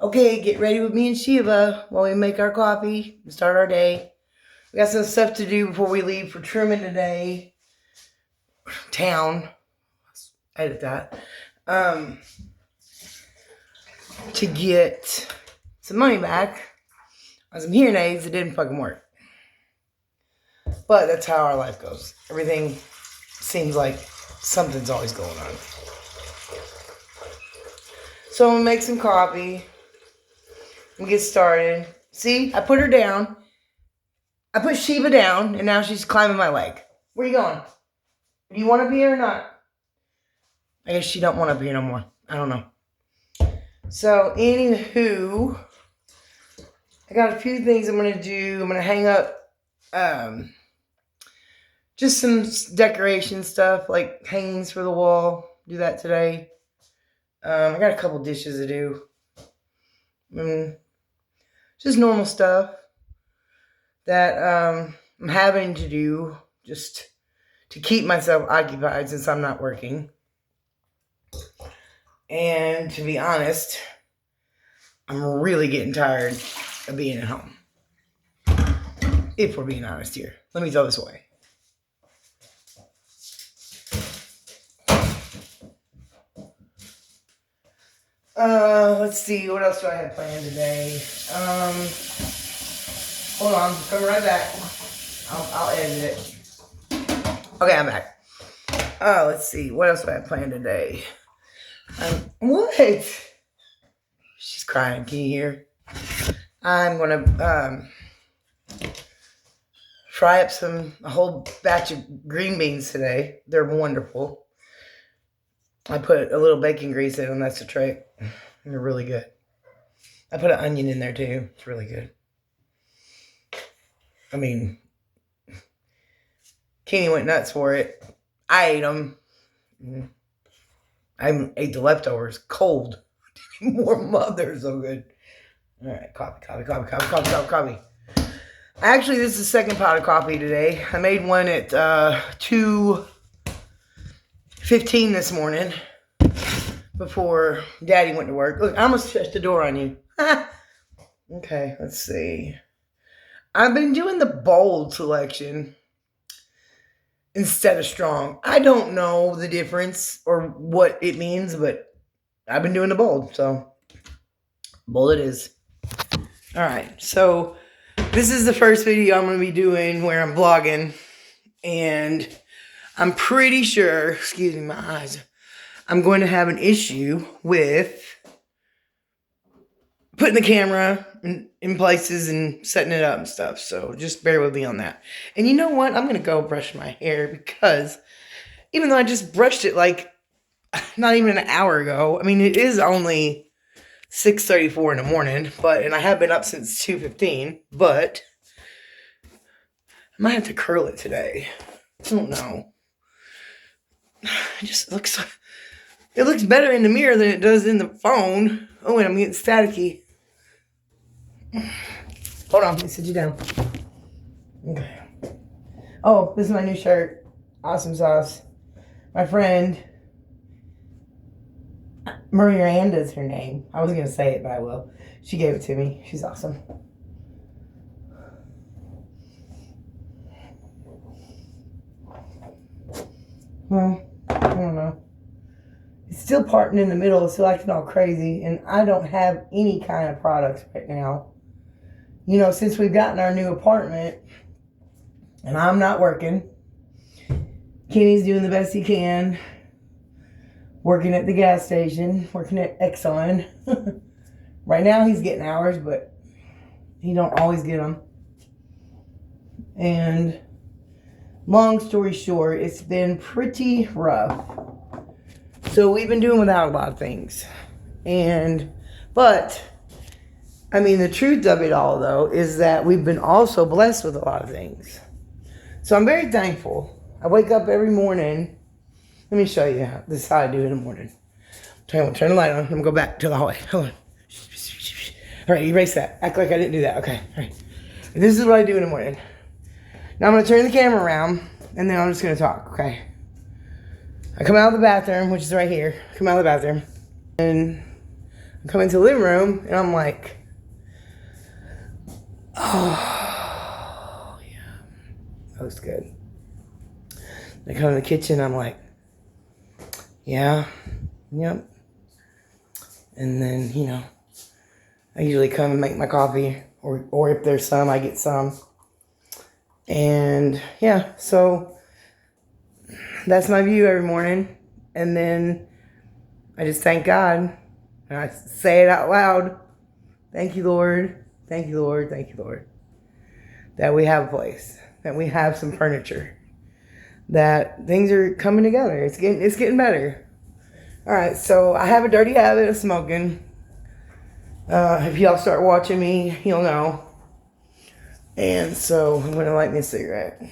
Okay, get ready with me and Sheeva while we make our coffee and start our day. We got some stuff to do before we leave for Truman today. Town. Let's edit that. To get some money back on some hearing aids that didn't fucking work. But that's how our life goes. Everything seems like something's always going on. So I'm gonna make some coffee. We'll get started. See, I put her down. I put Sheeva down, and now she's climbing my leg. Where are you going? Do you want to be here or not? I guess she don't want to be here no more. I don't know. So, anywho, I got a few things I'm going to do. I'm going to hang up just some decoration stuff, like hangings for the wall. Do that today. I got a couple dishes to do. Just normal stuff that I'm having to do just to keep myself occupied since I'm not working. And to be honest, I'm really getting tired of being at home. If we're being honest here. Let me throw this away. Let's see, what else do I have planned today? Hold on, I'm coming right back. I'll edit it. Okay, I'm back. Let's see, what else do I have planned today? What? She's crying, can you hear? I'm gonna fry up a whole batch of green beans today. They're wonderful. I put a little bacon grease in them, that's a trick. They're really good. I put an onion in there too. It's really good. I mean, Kenny went nuts for it. I ate them. I ate the leftovers cold. Warm up. They're so good. All right, coffee. Actually, this is the second pot of coffee today. I made one at 2:15 this morning before Daddy went to work. Look, I almost shut the door on you. Okay, let's see. I've been doing the bold selection instead of strong. I don't know the difference or what it means, but I've been doing the bold, so bold it is. All right, so this is the first video I'm going to be doing where I'm vlogging, and I'm pretty sure, excuse me, my eyes, I'm going to have an issue with putting the camera in places and setting it up and stuff. So just bear with me on that. And you know what? I'm going to go brush my hair because even though I just brushed it like not even an hour ago, I mean, it is only 6:34 in the morning, and I have been up since 2:15, but I might have to curl it today. I don't know. It just looks better in the mirror than it does in the phone. Oh, and I'm getting staticky. Hold on, let me sit you down. Okay. Oh, this is my new shirt. Awesome sauce. My friend, Miranda's her name. I wasn't going to say it, but I will. She gave it to me. She's awesome. Well, I don't know. It's still parting in the middle. It's still acting all crazy. And I don't have any kind of products right now. You know, since we've gotten our new apartment and I'm not working, Kenny's doing the best he can. Working at the gas station. Working at Exxon. Right now he's getting hours, but he don't always get them. And long story short, it's been pretty rough. So we've been doing without a lot of things. But, I mean, the truth of it all, though, is that we've been also blessed with a lot of things. So I'm very thankful. I wake up every morning. Let me show you this is how I do it in the morning. Turn the light on. I'm going to go back to the hallway. Hold on. All right, erase that. Act like I didn't do that. Okay, all right. And this is what I do in the morning. Now I'm going to turn the camera around, and then I'm just going to talk, okay? I come out of the bathroom, which is right here. I come out of the bathroom, and I come into the living room and I'm like, oh, yeah, that was good. I come in the kitchen, I'm like, yeah, yep. And then, you know, I usually come and make my coffee, or if there's some, I get some. And yeah, so that's my view every morning. And then I just thank God. And I say it out loud. Thank you, Lord. Thank you, Lord. Thank you, Lord. That we have a place. That we have some furniture. That things are coming together. It's getting better. All right, so I have a dirty habit of smoking. If y'all start watching me, you'll know. And so I'm going to light me a cigarette.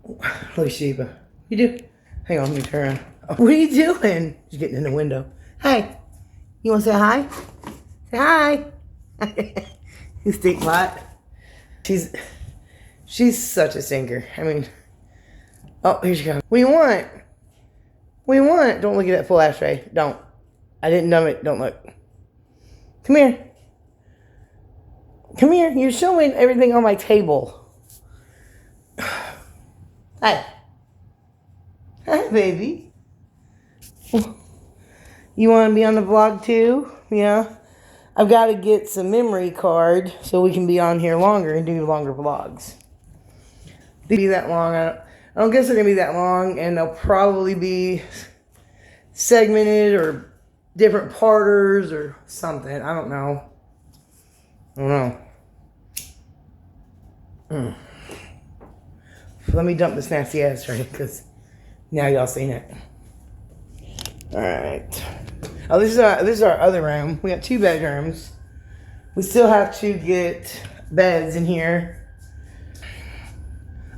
Look, Sheeva. You do? Hang on, let me turn around. What are you doing? She's getting in the window. Hey, you want to say hi? Say hi. You stink pot. She's such a stinker. I mean, oh, here she comes. What do you want? What do you want? Don't look at that full ashtray. Don't. I didn't numb it. Don't look. Come here. Come here. You're showing everything on my table. Hi. Hi, baby. You want to be on the vlog too? Yeah. I've got to get some memory card so we can be on here longer and do longer vlogs. Be that long. I don't guess they're going to be that long, and they'll probably be segmented or different parters or something. I don't know. Let me dump this nasty ass right, because now y'all seen it. Alright. Oh, this is our other room. We got 2 bedrooms. We still have to get beds in here. I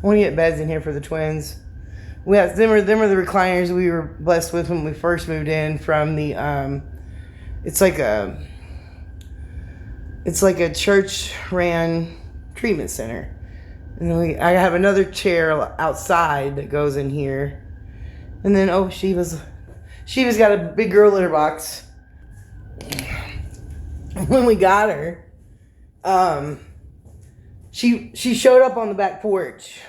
want to get beds in here for the twins. We have them are the recliners we were blessed with when we first moved in from the it's like a church ran treatment center. And then I have another chair outside that goes in here. And then Sheeva's got a big girl litter box. When we got her, she showed up on the back porch.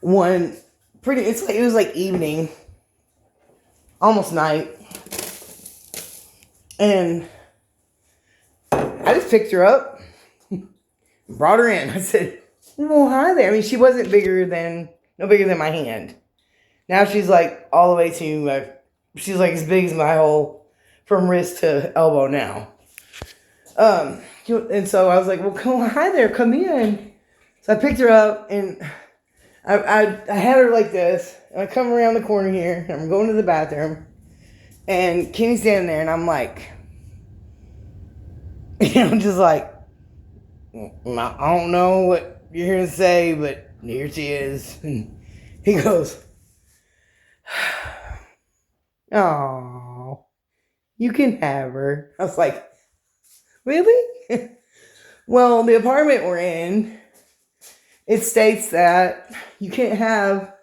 It was like evening, almost night, and I just picked her up, brought her in. I said, "Well, hi there." I mean, she wasn't no bigger than my hand. Now she's like all the way to she's like as big as my whole from wrist to elbow now. And so I was like, "Well, hi there, come in." So I picked her up and I had her like this, and I come around the corner here, and I'm going to the bathroom, and Kenny's standing there, and I'm like, I'm just like, I don't know what you're here to say, but here she is. And he goes, "Oh, you can have her." I was like, "Really?" Well, the apartment we're in, it states that you can't have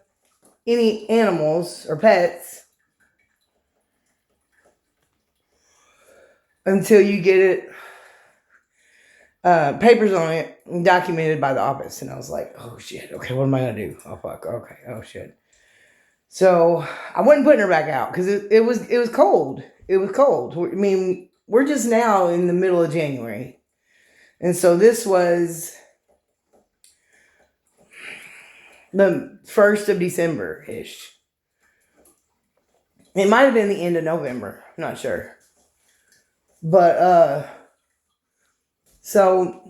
any animals or pets until you get it papers on it and documented by the office. And I was like, oh shit, okay, what am I gonna do? Oh fuck, okay, oh shit. So I wasn't putting her back out because it was cold. It was cold. I mean, we're just now in the middle of January. And so this was the 1st of December-ish. It might have been the end of November. I'm not sure. But, so,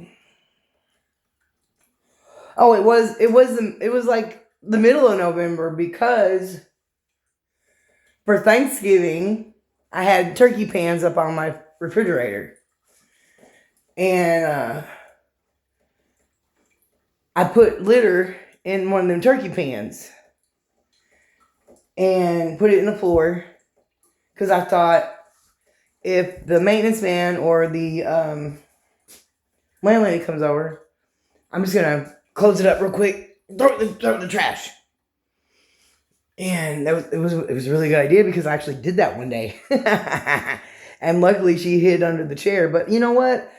it was like the middle of November because for Thanksgiving, I had turkey pans up on my refrigerator. And, I put litter in one of them turkey pans and put it in the floor because I thought if the maintenance man or the landlady comes over, I'm just gonna close it up real quick, throw it in the trash. And it was a really good idea because I actually did that one day. And luckily she hid under the chair. But you know what?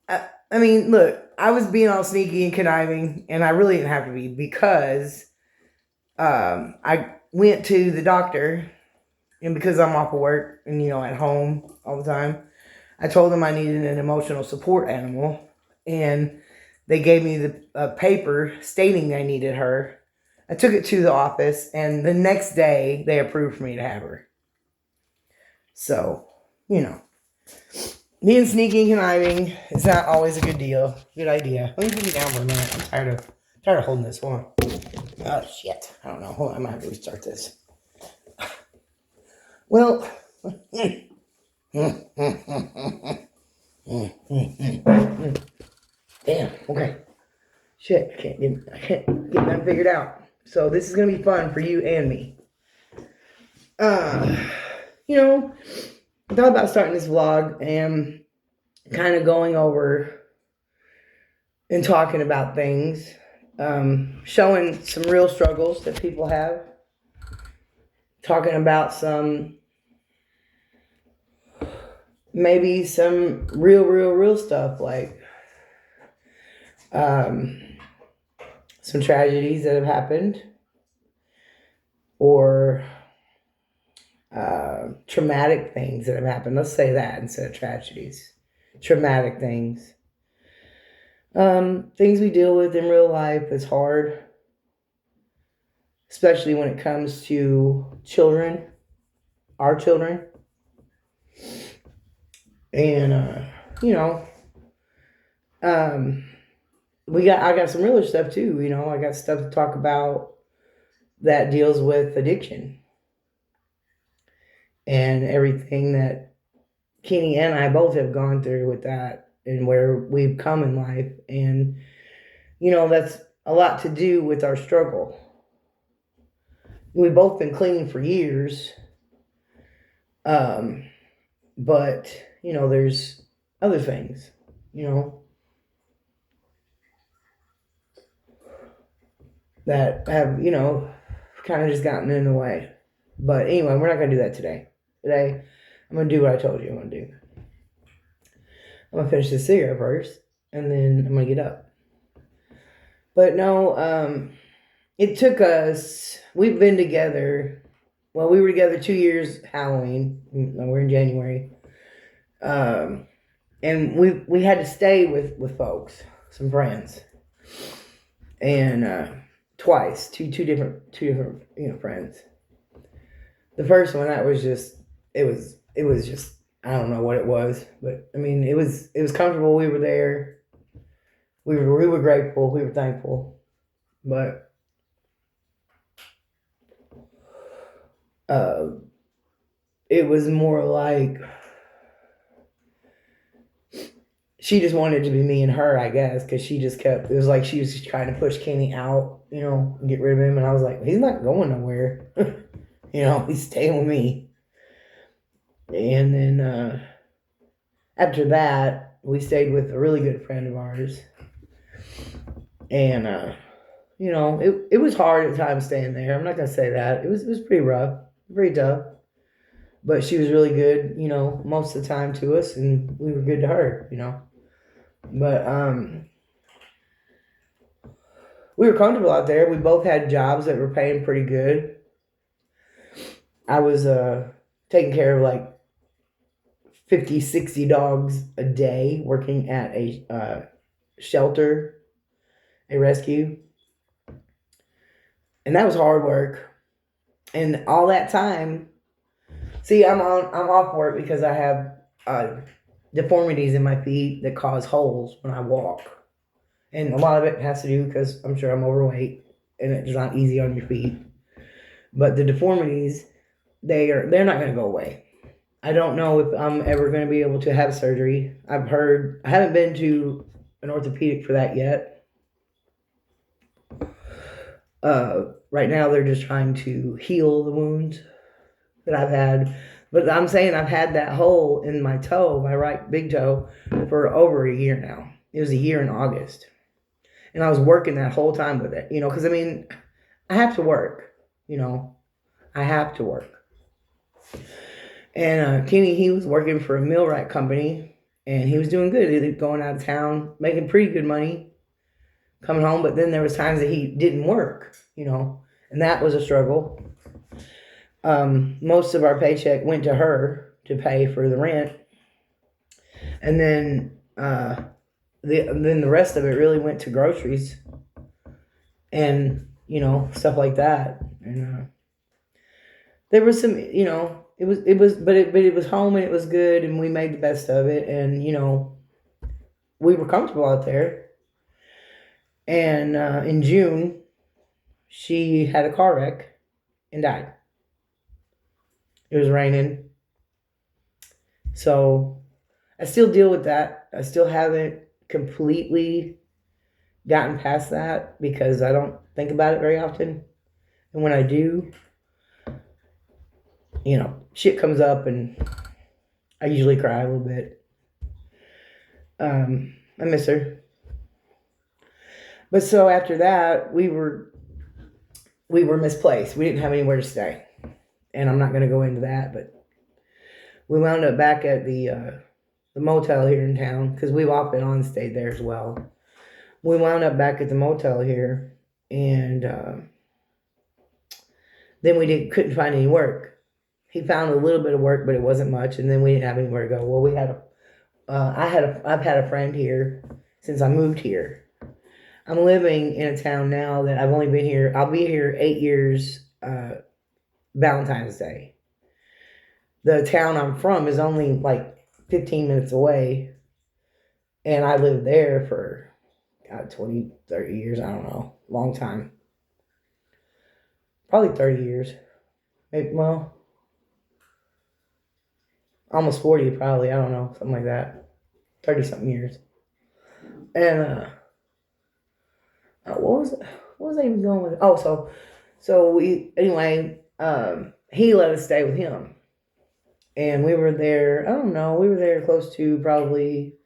I mean, look, I was being all sneaky and conniving, and I really didn't have to be because I went to the doctor, and because I'm off of work and, at home all the time, I told them I needed an emotional support animal, and they gave me the paper stating I needed her. I took it to the office, and the next day they approved for me to have her. So, being sneaky and conniving is not always a good deal. Good idea. Let me put you down for a minute. I'm tired of holding this. Hold on. Oh shit. I don't know. Hold on. I might have to restart this. Well. Damn. Okay. Shit. I can't get that figured out. So this is gonna be fun for you and me. I thought about starting this vlog and kind of going over and talking about things, showing some real struggles that people have, talking about maybe some real stuff, like some tragedies that have happened, or traumatic things that have happened. Let's say that instead of tragedies. Traumatic things. Things we deal with in real life is hard, especially when it comes to children, our children. And, I got some realer stuff too. I got stuff to talk about that deals with addiction and everything that Kenny and I both have gone through with that and where we've come in life. And, that's a lot to do with our struggle. We've both been clean for years. But, there's other things, that have, kind of just gotten in the way. But anyway, we're not going to do that today. Today, I'm going to do what I told you I'm going to do. I'm going to finish this cigarette first, and then I'm going to get up. But no, it took us, we've been together, well, we were together 2 years Halloween. We're in January. And we had to stay with folks, some friends. And twice, two different friends. The first one, that was just it was just, I don't know what it was, but I mean it was comfortable. We were there. We were grateful. We were thankful, but it was more like she just wanted to be me and her, I guess, because she just kept, it was like she was trying to push Kenny out, and get rid of him. And I was like, he's not going nowhere. He's staying with me. And then after that, we stayed with a really good friend of ours. And, it was hard at times staying there. I'm not going to say that. It was pretty rough, pretty tough. But she was really good, most of the time to us, and we were good to her, But we were comfortable out there. We both had jobs that were paying pretty good. I was taking care of like 50, 60 dogs a day, working at a shelter, a rescue. And that was hard work. And all that time, see, I'm off work because I have deformities in my feet that cause holes when I walk. And a lot of it has to do because I'm sure I'm overweight and it's not easy on your feet. But the deformities, they're not going to go away. I don't know if I'm ever going to be able to have surgery. I haven't been to an orthopedic for that yet. Right now they're just trying to heal the wounds that I've had. But I'm saying I've had that hole in my toe, my right big toe, for over a year now. It was a year in August. And I was working that whole time with it, because, I have to work, I have to work. And Kenny, he was working for a millwright company, and he was doing good. He was going out of town, making pretty good money, coming home. But then there was times that he didn't work, and that was a struggle. Most of our paycheck went to her to pay for the rent, and then the rest of it really went to groceries and stuff like that. And there was some, it was home, and it was good, and we made the best of it, and we were comfortable out there. And in June, she had a car wreck and died. It was raining. So I still deal with that. I still haven't completely gotten past that because I don't think about it very often. And when I do, shit comes up, and I usually cry a little bit. I miss her. But so after that, we were misplaced. We didn't have anywhere to stay. And I'm not going to go into that, but we wound up back at the motel here in town, because we've off and on stayed there as well. We wound up back at the motel here, and then we couldn't find any work. He found a little bit of work, but it wasn't much, and then we didn't have anywhere to go. Well, I've had a friend here since I moved here. I'm living in a town now that I've only been here. I'll be here 8 years. Valentine's Day. The town I'm from is only like 15 minutes away, and I lived there for 20, 30 years. I don't know, long time. Probably 30 years. Maybe, well, almost 40 probably. I don't know, something like that. 30 something years. And what was I even going with? Oh, so we anyway. He let us stay with him, and we were there. I don't know. We were there close to probably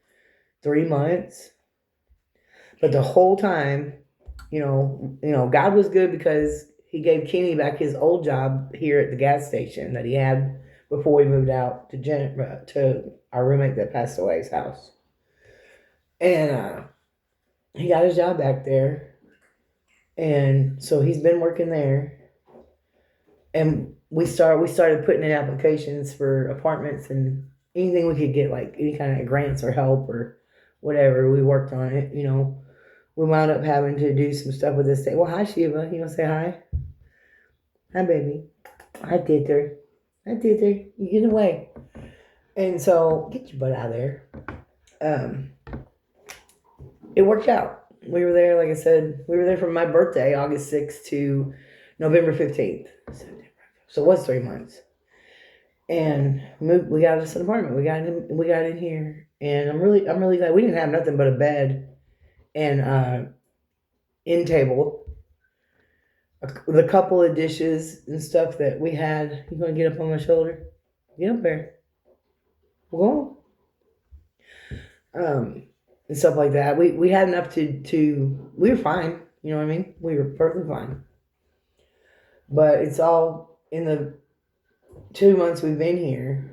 3 months. But the whole time, God was good, because He gave Kenny back his old job here at the gas station that he had before we moved out to our roommate that passed away's house, and he got his job back there, and so he's been working there. And we started putting in applications for apartments and anything we could get, like any kind of grants or help or whatever. We worked on it, We wound up having to do some stuff with this thing. Well, hi, Sheeva. You want to say hi? Hi, baby. Hi, Tither. Hi, Tither. You get away. And so, get your butt out of there. It worked out. We were there, like I said, from my birthday, August 6th, to November 15th. So it was 3 months. And we got us an apartment. We got in here, and I'm really glad. We didn't have nothing but a bed and end table, the couple of dishes and stuff that we had. You gonna get up on my shoulder? Get up there. We'll go. And stuff like that. We had enough to we were fine. You know what I mean? We were perfectly fine. But it's all in the 2 months we've been here.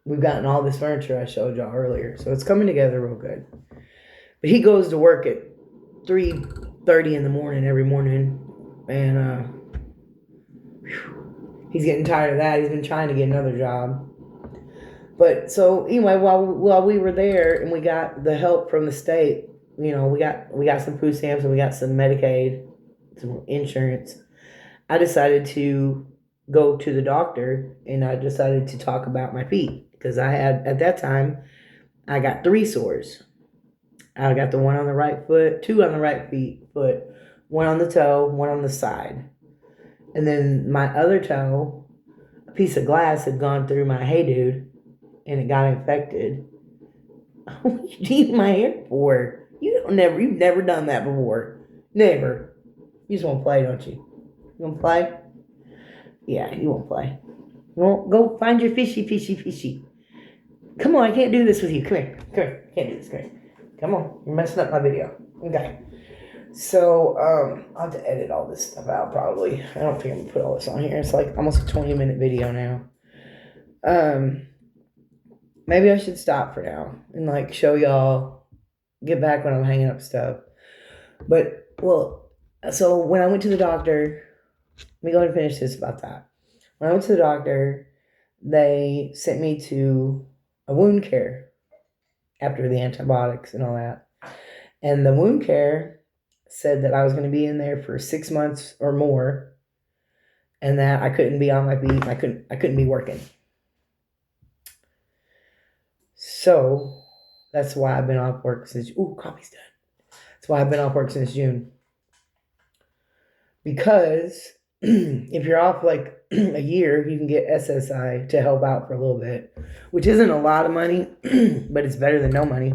We've gotten all this furniture I showed y'all earlier. So it's coming together real good. But he goes to work at 3:30 in the morning every morning. And he's getting tired of that. He's been trying to get another job. But so anyway, while we were there and we got the help from the state, we got some food stamps and we got some Medicaid, some insurance. I decided to go to the doctor, and I decided to talk about my feet, because at that time, I got 3 sores. I got the one on the right foot, 2 on the right foot, 1 on the toe, 1 on the side. And then my other toe, a piece of glass had gone through my hey dude, and it got infected. What you need my hair for? You've never done that before. Never. You just want to play, don't you? You want to play? Yeah, you want to play. Well, go find your fishy. Come on, I can't do this with you. Come here. Can't do this. Come here. Come on. You're messing up my video. Okay. So, I'll have to edit all this stuff out probably. I don't think I'm gonna put all this on here. It's like almost a 20-minute video now. Maybe I should stop for now and like show y'all, get back when I'm hanging up stuff. But, well, so when I went to the doctor, let me go ahead and finish this about that. When I went to the doctor, they sent me to a wound care after the antibiotics and all that. And the wound care said that I was going to be in there for 6 months or more, and that I couldn't be on my feet. I couldn't be working. So that's why I've been off work since. Ooh, coffee's done. That's why I've been off work since June. Because if you're off like a year, you can get SSI to help out for a little bit, which isn't a lot of money, but it's better than no money.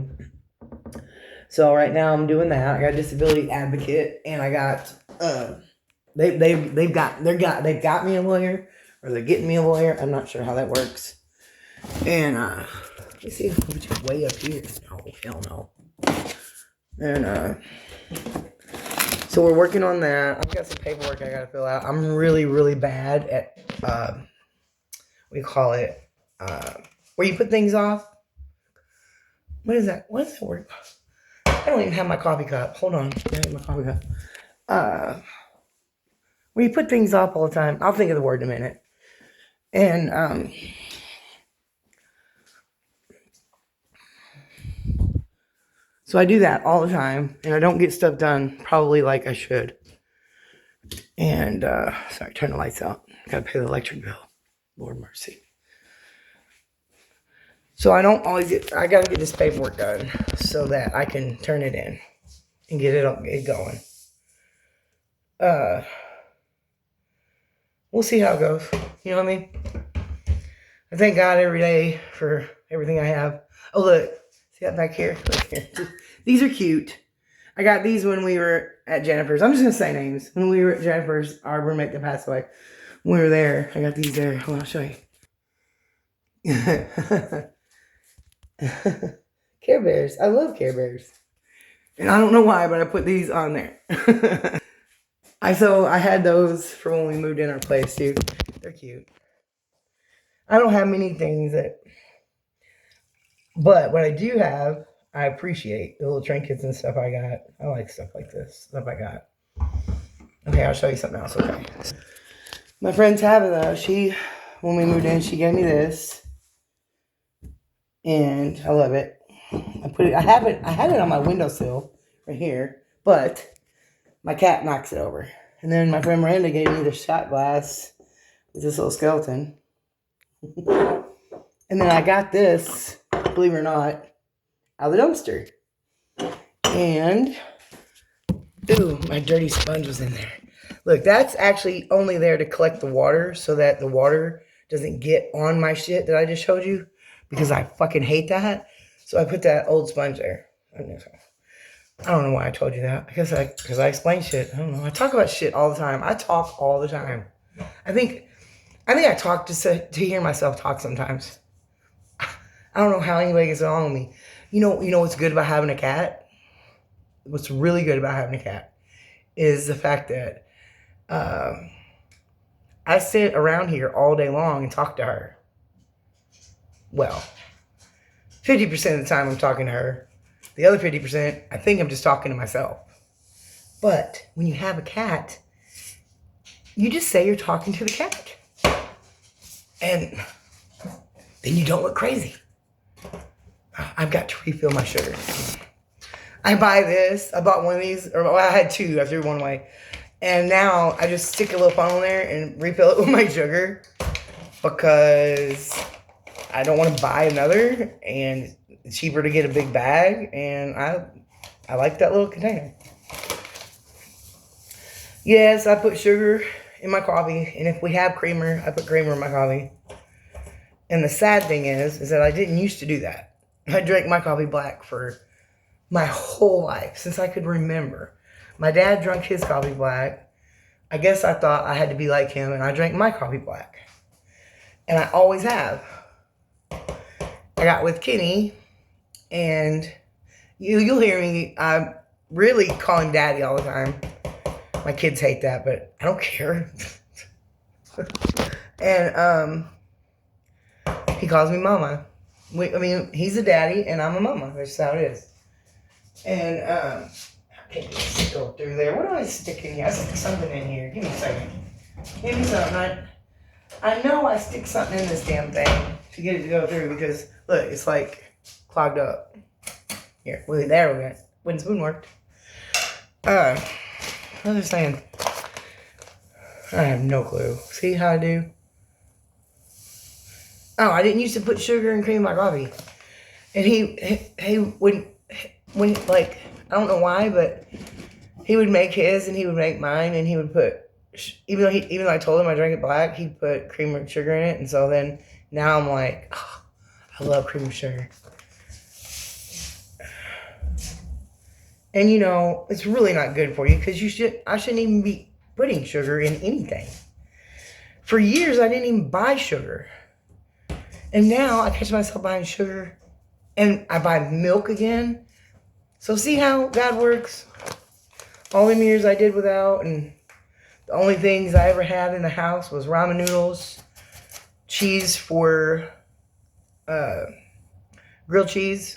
So right now I'm doing that. I got a disability advocate, and I got they've got me a lawyer, or they're getting me a lawyer. I'm not sure how that works. And let me see if it's way up here. No, hell no. And so we're working on that. I've got some paperwork I gotta fill out. I'm really, really bad at what do you call it? Where you put things off. What is that? What is that word? I don't even have my coffee cup. Hold on. I have my coffee cup. Where you put things off all the time. I'll think of the word in a minute. And so I do that all the time, and I don't get stuff done probably like I should. And sorry, turn the lights out. Gotta pay the electric bill. Lord mercy. So I don't always I gotta get this paperwork done so that I can turn it in and get it going. We'll see how it goes. You know what I mean? I thank God every day for everything I have. Oh, look. See that back here? Look here. These are cute. I got these when we were at Jennifer's. I'm just going to say names. When we were at Jennifer's, our roommate that passed away, when we were there, I got these there. Hold on, I'll show you. Care Bears. I love Care Bears. And I don't know why, but I put these on there. I had those for when we moved in our place, too. They're cute. I don't have many things but what I do have, I appreciate the little trinkets and stuff I got. I like stuff like this, stuff I got. Okay, I'll show you something else, okay. My friend Tabitha, when we moved in, she gave me this. And I love it. I had it on my windowsill right here, but my cat knocks it over. And then my friend Miranda gave me the shot glass with this little skeleton. And then I got this, believe it or not, out of the dumpster. And, ooh, my dirty sponge was in there. Look, that's actually only there to collect the water so that the water doesn't get on my shit that I just showed you, because I fucking hate that. So I put that old sponge there. I don't know why I told you that. Because I explain shit. I don't know. I talk about shit all the time. I talk all the time. I think I talk to hear myself talk sometimes. I don't know how anybody gets along with me. You know what's good about having a cat? What's really good about having a cat is the fact that I sit around here all day long and talk to her. Well, 50% of the time I'm talking to her. The other 50%, I think I'm just talking to myself. But when you have a cat, you just say you're talking to the cat. And then you don't look crazy. I've got to refill my sugar. I bought one of these, or well, I had two, I threw one away. And now I just stick a little funnel in there and refill it with my sugar because I don't want to buy another, and it's cheaper to get a big bag, and I like that little container. Yes, I put sugar in my coffee, and if we have creamer, I put creamer in my coffee. And the sad thing is that I didn't used to do that. I drank my coffee black for my whole life, since I could remember. My dad drank his coffee black. I guess I thought I had to be like him, and I drank my coffee black. And I always have. I got with Kenny, and you'll hear me. really call him daddy all the time. My kids hate that, but I don't care. And he calls me mama. He's a daddy and I'm a mama. That's how it is. And I can't just go through there. What do I stick in here? I stick something in here. Give me a second. Give me something. I know I stick something in this damn thing to get it to go through because look, it's like clogged up. Here, well, there we go. Wooden spoon worked. What was I saying? I have no clue. See how I do? Oh, I didn't used to put sugar and cream in my coffee. And he when like, I don't know why, but he would make his and he would make mine and he would put, even though I told him I drank it black, he'd put cream and sugar in it. And so then now I'm like, oh, I love cream and sugar. And you know, it's really not good for you because I shouldn't even be putting sugar in anything. For years, I didn't even buy sugar. And now I catch myself buying sugar and I buy milk again. So see how God works? All them years I did without, and the only things I ever had in the house was ramen noodles, cheese for grilled cheese,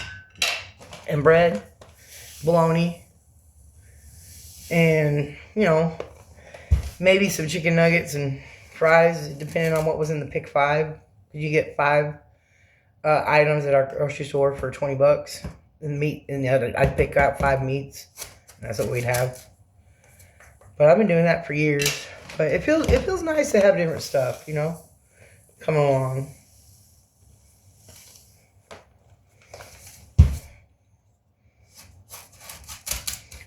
and bread, bologna, and, you know, maybe some chicken nuggets and fries, depending on what was in the pick 5. You get 5 items at our grocery store for $20. And meat, and I'd pick out 5 meats. And that's what we'd have. But I've been doing that for years. But it feels nice to have different stuff, you know, coming along.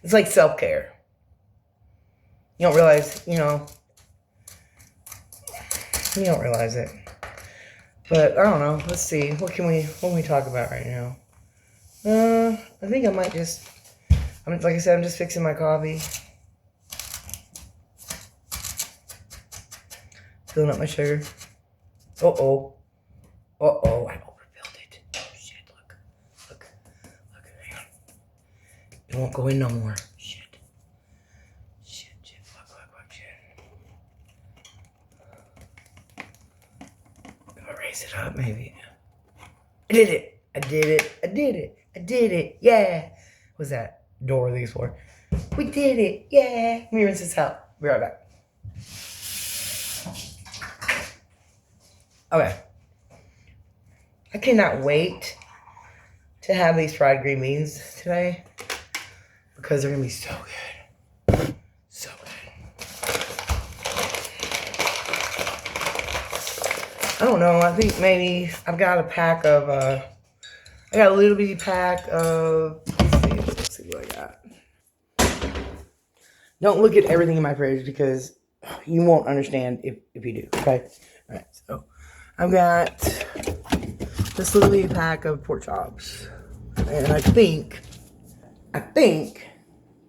It's like self-care. You don't realize, you know, you don't realize it. But I don't know. Let's see. What can we talk about right now? I think I might just, like I said, I'm just fixing my coffee. Filling up my sugar. Uh-oh. Uh-oh, I overfilled it. Oh, shit, look. Hang on. It won't go in no more. Shit. Look, shit. I'll raise it up, maybe. I did it. Yeah. What's that? Door of these for? We did it. Yeah. Let me rinse this out. Be right back. Okay. I cannot wait to have these fried green beans today because they're going to be so good. So good. I don't know. I think maybe I've got a pack of, I got a little bitty pack of, let's see what I got. Don't look at everything in my fridge because you won't understand if you do, okay? All right, so I've got this little bitty pack of pork chops. And I think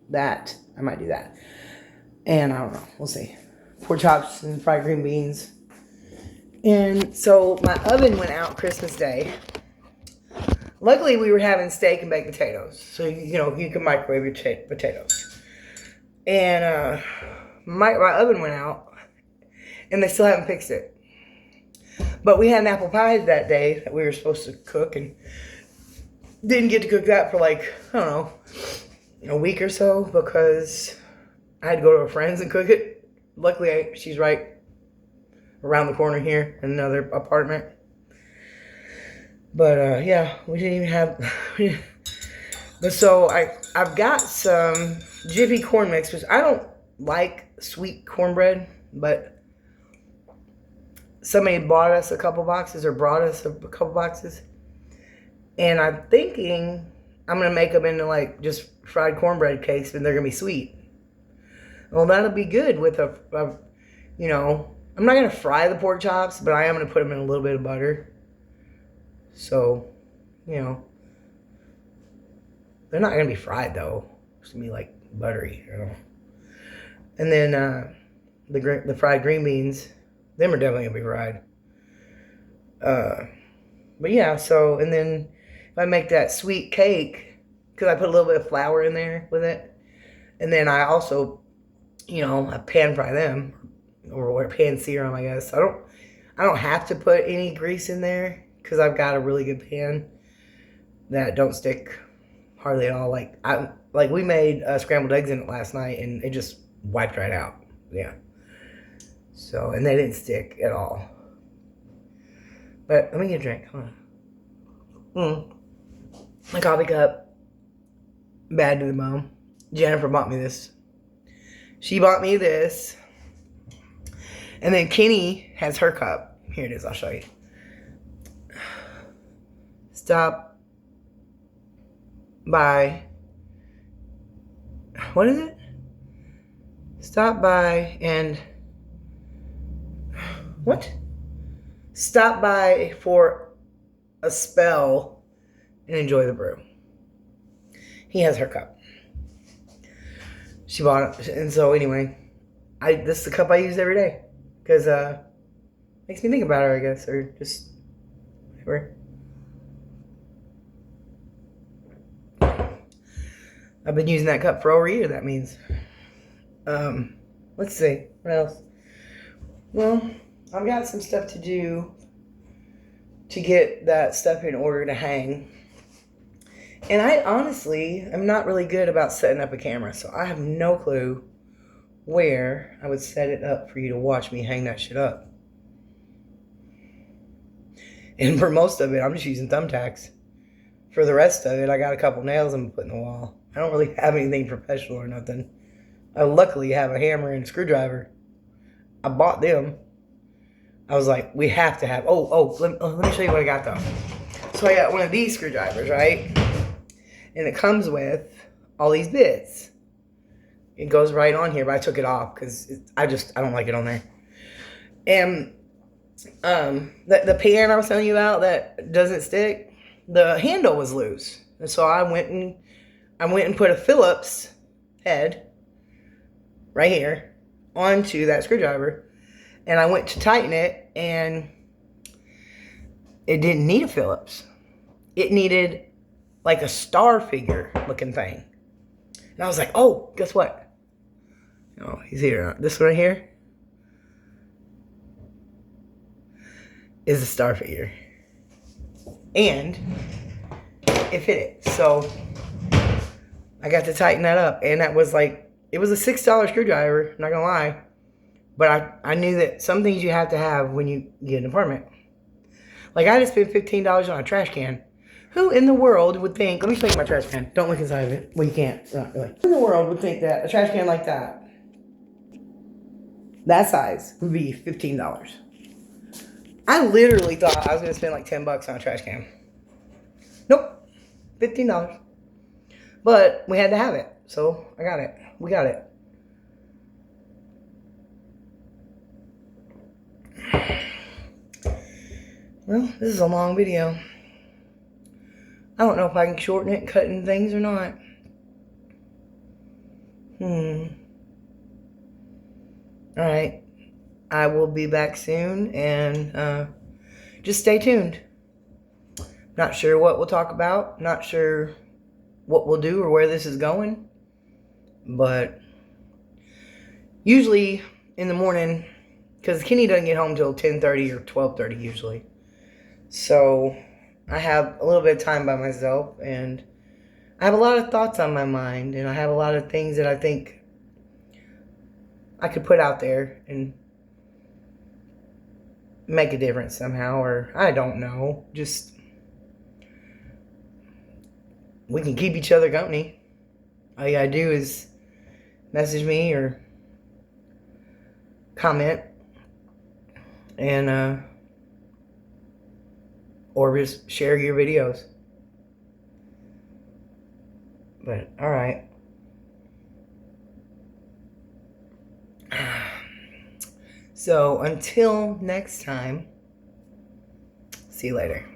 that I might do that. And I don't know, we'll see. Pork chops and fried green beans. And so my oven went out Christmas Day. Luckily, we were having steak and baked potatoes. So, you know, you can microwave your potatoes. And my oven went out. And they still haven't fixed it. But we had an apple pie that day that we were supposed to cook. And didn't get to cook that for like, I don't know, a week or so. Because I had to go to a friend's and cook it. Luckily, she's right around the corner here in another apartment. But, yeah, we didn't even have... But so, I've got some Jiffy corn mix, which I don't like sweet cornbread, but somebody bought us a couple boxes, and I'm thinking I'm going to make them into, like, just fried cornbread cakes, and they're going to be sweet. Well, that'll be good with a, you know, I'm not going to fry the pork chops, but I am going to put them in a little bit of butter. So, you know, they're not going to be fried, though. It's going to be, like, buttery, you know. And then the fried green beans, them are definitely going to be fried. But, yeah, so, and then if I make that sweet cake, because I put a little bit of flour in there with it. And then I also, I pan fry them, or pan sear them, I guess. I don't have to put any grease in there because I've got a really good pan that don't stick hardly at all. Like we made scrambled eggs in it last night, and it just wiped right out. Yeah. So, and they didn't stick at all. But let me get a drink. Come on. My coffee cup. Bad to the bone. Jennifer bought me this. She bought me this. And then Kenny has her cup. Here it is. I'll show you. Stop by. What is it? Stop by and. What? Stop by for a spell and enjoy the brew. He has her cup. She bought it, and so anyway, this is the cup I use every day because makes me think about her, I guess, or just whatever. I've been using that cup for over a year. That means. Let's see what else. Well, I've got some stuff to do to get that stuff in order to hang. And I honestly am not really good about setting up a camera, so I have no clue where I would set it up for you to watch me hang that shit up. And for most of it, I'm just using thumbtacks. For the rest of it, I got a couple nails I'm putting in the wall. I don't really have anything professional or nothing. I luckily have a hammer and a screwdriver. I bought them. I was like, we have to have... let me show you what I got, though. So I got one of these screwdrivers, right? And it comes with all these bits. It goes right on here, but I took it off because I don't like it on there. And the pan I was telling you about that doesn't stick, the handle was loose. And so I went and put a Phillips head right here onto that screwdriver. And I went to tighten it, and it didn't need a Phillips. It needed like a star figure looking thing. And I was like, oh, guess what? Oh, he's here. This one right here is a star figure. And it fit it. So I got to tighten that up. And that was like, it was a $6 screwdriver, not gonna lie. But I knew that some things you have to have when you get an apartment. Like I just spent $15 on a trash can. Who in the world would think, let me show you my trash can. Don't look inside of it. Well, you can't. Not really. Who in the world would think that a trash can like that size, would be $15? I literally thought I was going to spend like $10 on a trash can. Nope. $15. But we had to have it. So I got it. We got it. Well, this is a long video. I don't know if I can shorten it, cutting things or not. Alright. I will be back soon, and just stay tuned. Not sure what we'll talk about. Not sure what we'll do or where this is going. But usually in the morning, because Kenny doesn't get home till 10:30 or 12:30 usually. So I have a little bit of time by myself, and I have a lot of thoughts on my mind, and I have a lot of things that I think I could put out there and make a difference somehow, or I don't know. Just, we can keep each other company. All you gotta do is message me or comment, and or just share your videos. But alright. So until next time, see you later.